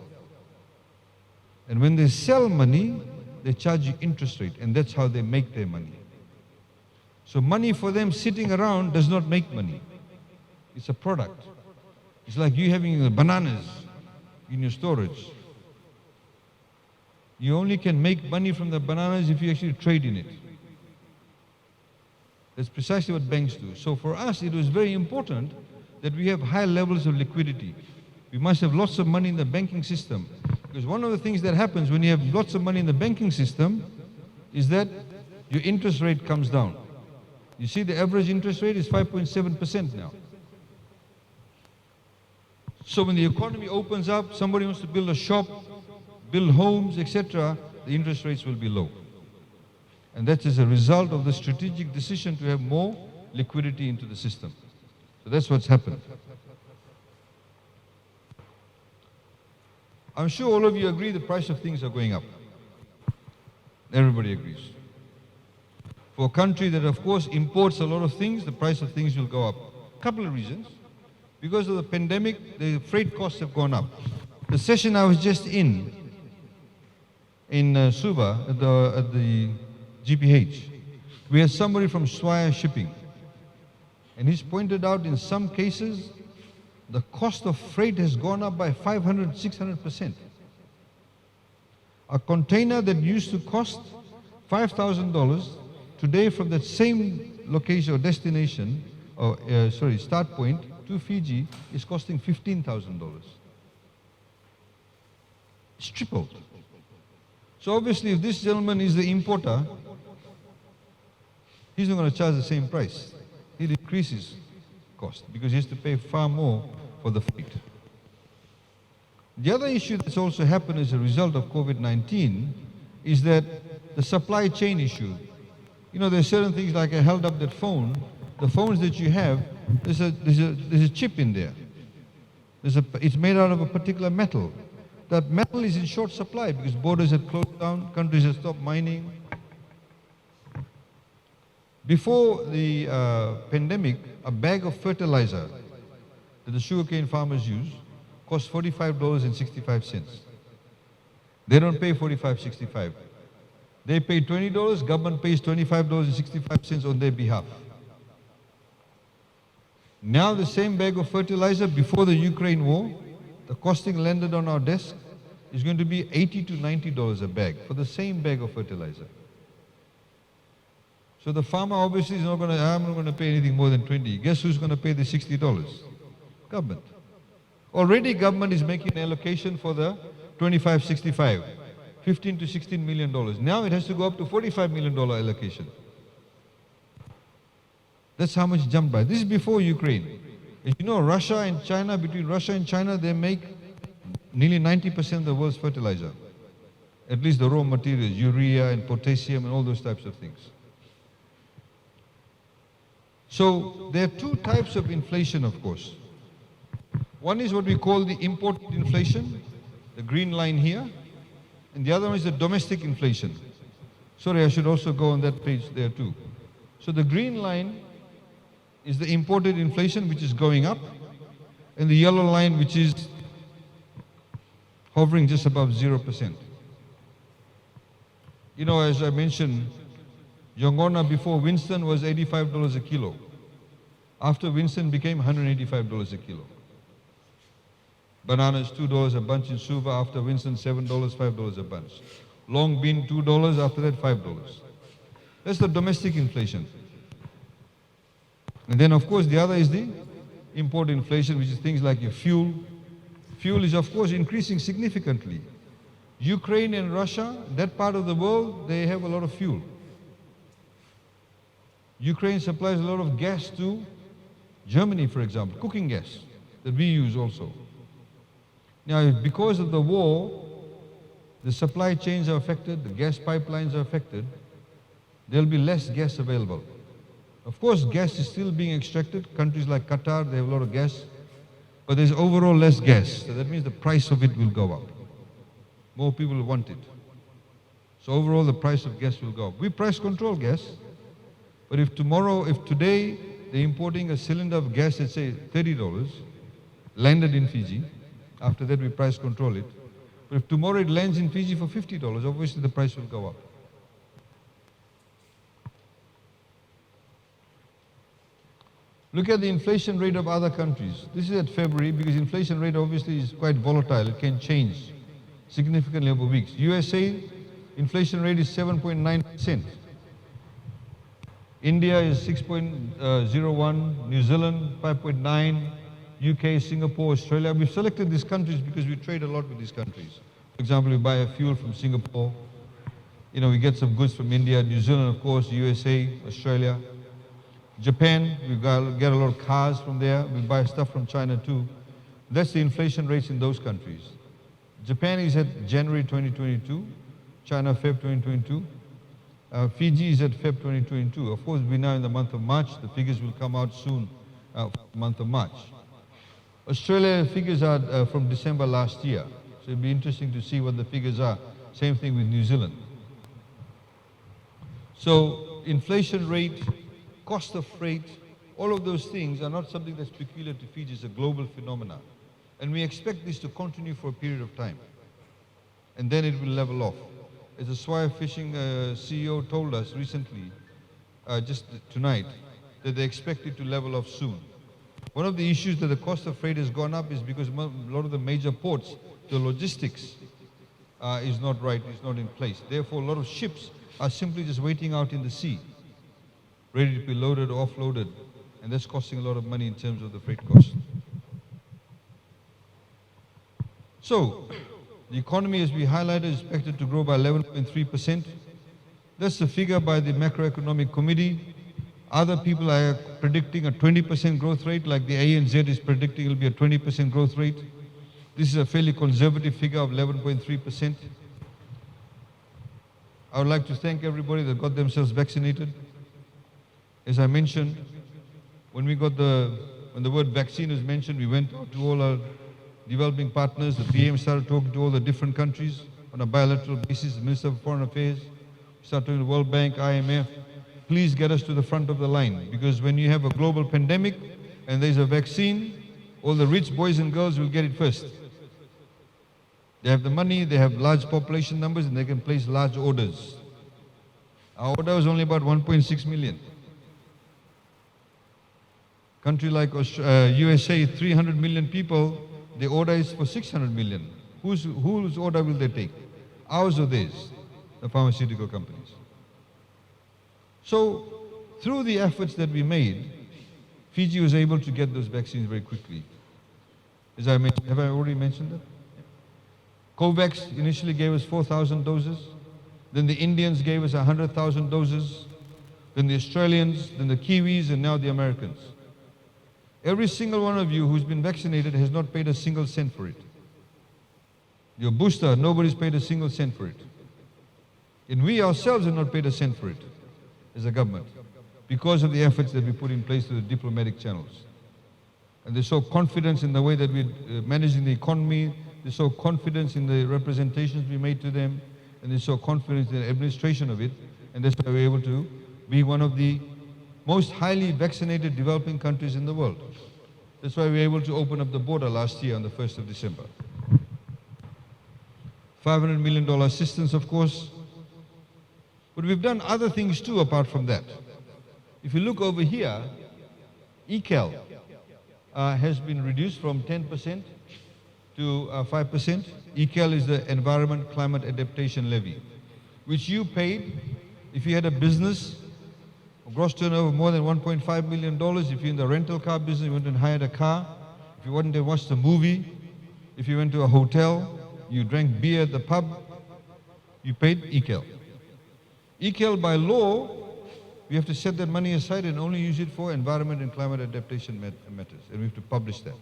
And when they sell money, they charge you interest rate, and that's how they make their money. So money for them sitting around does not make money. It's a product. It's like you having bananas in your storage. You only can make money from the bananas if you actually trade in it. That's precisely what banks do. So for us, it was very important that we have high levels of liquidity. We must have lots of money in the banking system. Because one of the things that happens when you have lots of money in the banking system is that your interest rate comes down. You see, the average interest rate is 5.7% now. So when the economy opens up, somebody wants to build a shop, build homes, etc., the interest rates will be low. And that is a result of the strategic decision to have more liquidity into the system. So that's what's happened. I'm sure all of you agree the price of things are going up. Everybody agrees. For a country that, of course, imports a lot of things, the price of things will go up. A couple of reasons. Because of the pandemic, the freight costs have gone up. The session I was just in Suva, at the GPH, we had somebody from Swire Shipping. And he's pointed out in some cases, the cost of freight has gone up by 500, 600%. A container that used to cost $5,000, today from that same location or destination, start point to Fiji, is costing $15,000. It's tripled. So obviously if this gentleman is the importer, he's not going to charge the same price. He'll increase his cost because he has to pay far more for the freight. The other issue that's also happened as a result of COVID-19 is that the supply chain issue. You know, there's certain things like I held up that phone. The phones that you have, there's a chip in there. It's made out of a particular metal. That metal is in short supply because borders have closed down, countries have stopped mining. Before the pandemic, a bag of fertilizer that the sugarcane farmers use cost $45.65. They don't pay $45.65. They pay $20, government pays $25.65 on their behalf. Now the same bag of fertilizer before the Ukraine war, the costing landed on our desk is going to be $80 to $90 a bag for the same bag of fertilizer. So the farmer obviously is not going to, I'm not going to pay anything more than 20. Guess who's going to pay the $60? Government. Already government is making an allocation for the 25-65, $15 to $16 million. Now it has to go up to $45 million allocation. That's how much it jumped by. This is before Ukraine. As you know, Russia and China, between Russia and China, they make nearly 90% of the world's fertilizer. At least the raw materials, urea and potassium and all those types of things. So there are two types of inflation, of course. One is what we call the imported inflation, the green line here, and the other one is the domestic inflation. Sorry, I should also go on that page there too. So the green line is the imported inflation, which is going up, and the yellow line, which is hovering just above 0%. You know, as I mentioned, Yongona before Winston was $85 a kilo. After Winston became $185 a kilo. Bananas $2 a bunch in Suva. After Winston $7, $5 a bunch. Long bean $2, after that $5. That's the domestic inflation. And then of course the other is the import inflation, which is things like your fuel. Fuel is of course increasing significantly. Ukraine and Russia, that part of the world, they have a lot of fuel. Ukraine supplies a lot of gas to Germany, for example, cooking gas that we use also. Now, because of the war, the supply chains are affected, the gas pipelines are affected, there'll be less gas available. Of course, gas is still being extracted. Countries like Qatar, they have a lot of gas, but there's overall less gas. So that means the price of it will go up. More people want it. So overall, the price of gas will go up. We price control gas, but if today, they're importing a cylinder of gas at say $30, landed in Fiji, after that we price control it. But if tomorrow it lands in Fiji for $50, obviously the price will go up. Look at the inflation rate of other countries. This is at February because inflation rate obviously is quite volatile. It can change significantly over weeks. USA, inflation rate is 7.9%. India is 6.01, New Zealand 5.9, UK, Singapore, Australia. We've selected these countries because we trade a lot with these countries. For example, we buy a fuel from Singapore. You know, we get some goods from India, New Zealand, of course, USA, Australia. Japan, we get a lot of cars from there. We buy stuff from China too. That's the inflation rates in those countries. Japan is at January 2022, China Feb 2022. Fiji is at Feb 2022. Of course, we're now in the month of March. The figures will come out soon, month of March. Australia figures are from December last year. So it'll be interesting to see what the figures are. Same thing with New Zealand. So inflation rate, cost of freight, all of those things are not something that's peculiar to Fiji. It's a global phenomenon. And we expect this to continue for a period of time. And then it will level off. As the Swire Fishing CEO told us recently, just tonight, that they expect it to level off soon. One of the issues that the cost of freight has gone up is because a lot of the major ports, the logistics is not right, is not in place. Therefore, a lot of ships are simply just waiting out in the sea, ready to be loaded or offloaded, and that's costing a lot of money in terms of the freight cost. So, the economy, as we highlighted, is expected to grow by 11.3%. That's the figure by the Macroeconomic Committee. Other people are predicting a 20% growth rate, like the ANZ is predicting it will be a 20% growth rate. This is a fairly conservative figure of 11.3%. I would like to thank everybody that got themselves vaccinated. As I mentioned, when the word vaccine was mentioned, we went out to all our developing partners. The PM started talking to all the different countries on a bilateral basis, the Minister of Foreign Affairs, started talking to the World Bank, IMF. Please get us to the front of the line, because when you have a global pandemic and there's a vaccine, all the rich boys and girls will get it first. They have the money, they have large population numbers, and they can place large orders. Our order was only about 1.6 million. Country like USA, 300 million people, the order is for 600 million. Whose order will they take? Ours or theirs? The pharmaceutical companies. So, through the efforts that we made, Fiji was able to get those vaccines very quickly. As I mentioned, have I already mentioned that? COVAX initially gave us 4,000 doses. Then the Indians gave us 100,000 doses. Then the Australians, then the Kiwis, and now the Americans. Every single one of you who's been vaccinated has not paid a single cent for it. Your booster, nobody's paid a single cent for it. And we ourselves have not paid a cent for it as a government because of the efforts that we put in place through the diplomatic channels. And they saw confidence in the way that we're managing the economy. They saw confidence in the representations we made to them. And they saw confidence in the administration of it. And that's why we're able to be one of the most highly vaccinated developing countries in the world. That's why we were able to open up the border last year on the 1st of December. $500 million assistance, of course. But we've done other things too apart from that. If you look over here, ECAL has been reduced from 10% to 5%. ECAL is the Environment Climate Adaptation Levy, which you paid if you had a business, a gross turnover of more than $1.5 million, if you're in the rental car business, you went and hired a car, if you wanted to watch the movie, if you went to a hotel, you drank beer at the pub, you paid ECAL. ECAL by law, we have to set that money aside and only use it for environment and climate adaptation matters, and we have to publish that.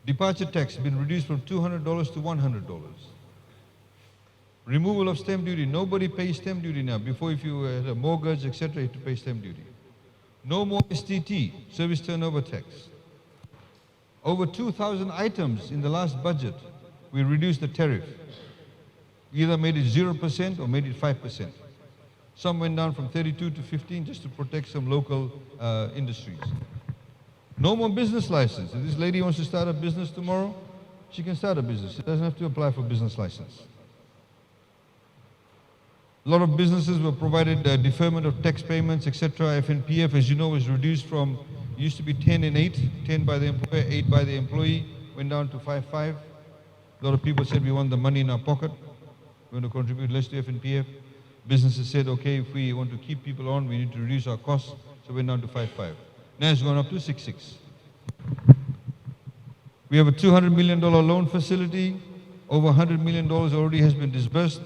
Departure tax has been reduced from $200 to $100. Removal of stamp duty. Nobody pays stamp duty now. Before, if you had a mortgage, etc., you had to pay stamp duty. No more STT, service turnover tax. Over 2,000 items in the last budget, we reduced the tariff. Either made it 0% or made it 5%. Some went down from 32 to 15 just to protect some local industries. No more business license. If this lady wants to start a business tomorrow, she can start a business. She doesn't have to apply for business license. A lot of businesses were provided deferment of tax payments, etc. FNPF, as you know, was reduced from, used to be 10 and 8, 10 by the employer, 8 by the employee, went down to 5. A lot of people said we want the money in our pocket. We want to contribute less to FNPF. Businesses said, okay, if we want to keep people on, we need to reduce our costs, so we're down to 5.5. Now it's gone up to 6.6. We have a $200 million loan facility. Over $100 million already has been disbursed.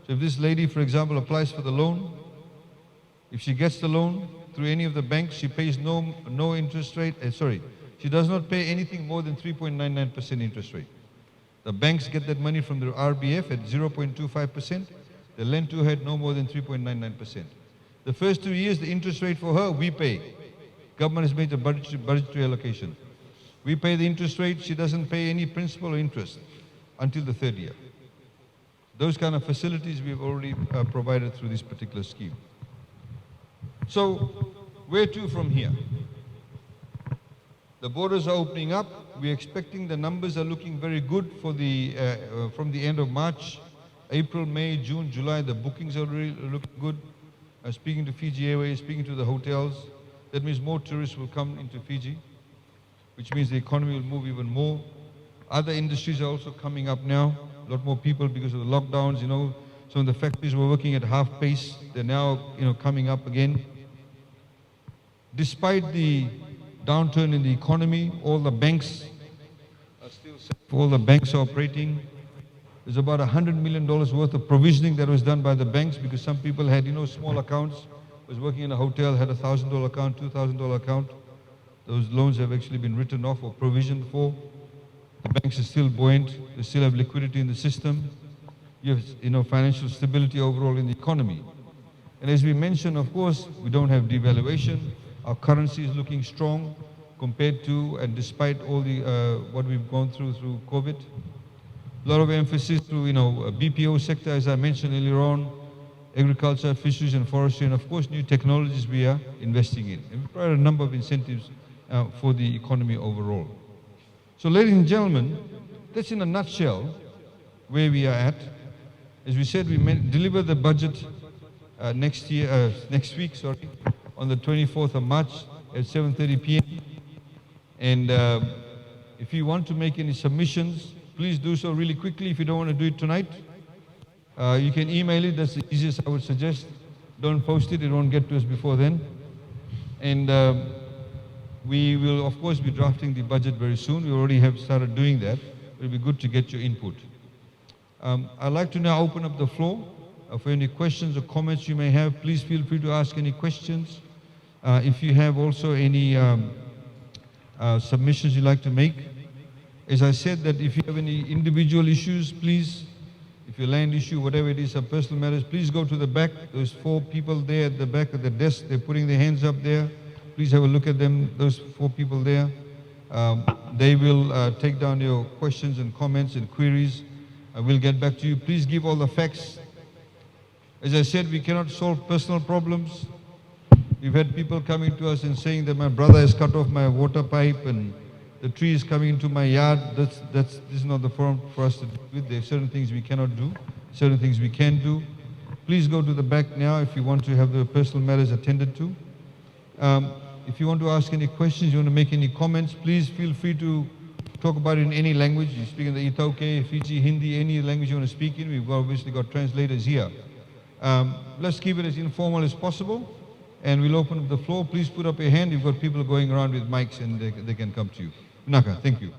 So if this lady, for example, applies for the loan, if she gets the loan through any of the banks, she pays no interest rate. She does not pay anything more than 3.99% interest rate. The banks get that money from the RBF at 0.25%. They lend to her at no more than 3.99%. The first 2 years, the interest rate for her, we pay. Government has made a budgetary allocation. We pay the interest rate. She doesn't pay any principal or interest until the third year. Those kind of facilities we've already provided through this particular scheme. So, where to from here? The borders are opening up. We're expecting the numbers are looking very good for the from the end of March, April, May, June, July. The bookings are really looking good. Speaking to Fiji Airways, speaking to the hotels, that means more tourists will come into Fiji, which means the economy will move even more. Other industries are also coming up now. A lot more people because of the lockdowns, you know. Some of the factories were working at half pace. They're now, coming up again. Despite the downturn in the economy, all the banks are still safe. All the banks are operating. There's about $100 million worth of provisioning that was done by the banks because some people had, small accounts, was working in a hotel, had a $1,000 account, $2,000 account. Those loans have actually been written off or provisioned for. The banks are still buoyant. They still have liquidity in the system. You have, financial stability overall in the economy. And as we mentioned, of course, we don't have devaluation. Our currency is looking strong compared to and despite all the what we've gone through COVID. A lot of emphasis through, BPO sector, as I mentioned earlier on, agriculture, fisheries and forestry, and of course new technologies we are investing in. And we provide a number of incentives for the economy overall. So ladies and gentlemen, that's in a nutshell where we are at. As we said, we deliver the budget next week, on the 24th of March at 7:30 p.m. And if you want to make any submissions, please do so really quickly. If you don't want to do it tonight, you can email it. That's the easiest I would suggest. Don't post it. It won't get to us before then. And we will, of course, be drafting the budget very soon. We already have started doing that. It will be good to get your input. I'd like to now open up the floor for any questions or comments you may have. Please feel free to ask any questions. If you have also any submissions you'd like to make. As I said, that if you have any individual issues, please, if your land issue, whatever it is, some personal matters, please go to the back. There's 4 people there at the back of the desk. They're putting their hands up there. Please have a look at them, those 4 people there. They will take down your questions and comments and queries. I will get back to you. Please give all the facts. As I said, we cannot solve personal problems. We've had people coming to us and saying that my brother has cut off my water pipe and the tree is coming into my yard. This is not the forum for us to do with. There are certain things we cannot do, certain things we can do. Please go to the back now if you want to have the personal matters attended to. If you want to ask any questions, you want to make any comments, please feel free to talk about it in any language. You speak in the Itoke, Fiji, Hindi, any language you want to speak in. We've obviously got translators here. Let's keep it as informal as possible, and we'll open up the floor. Please put up your hand. You've got people going around with mics, and they can come to you. Naka, thank you.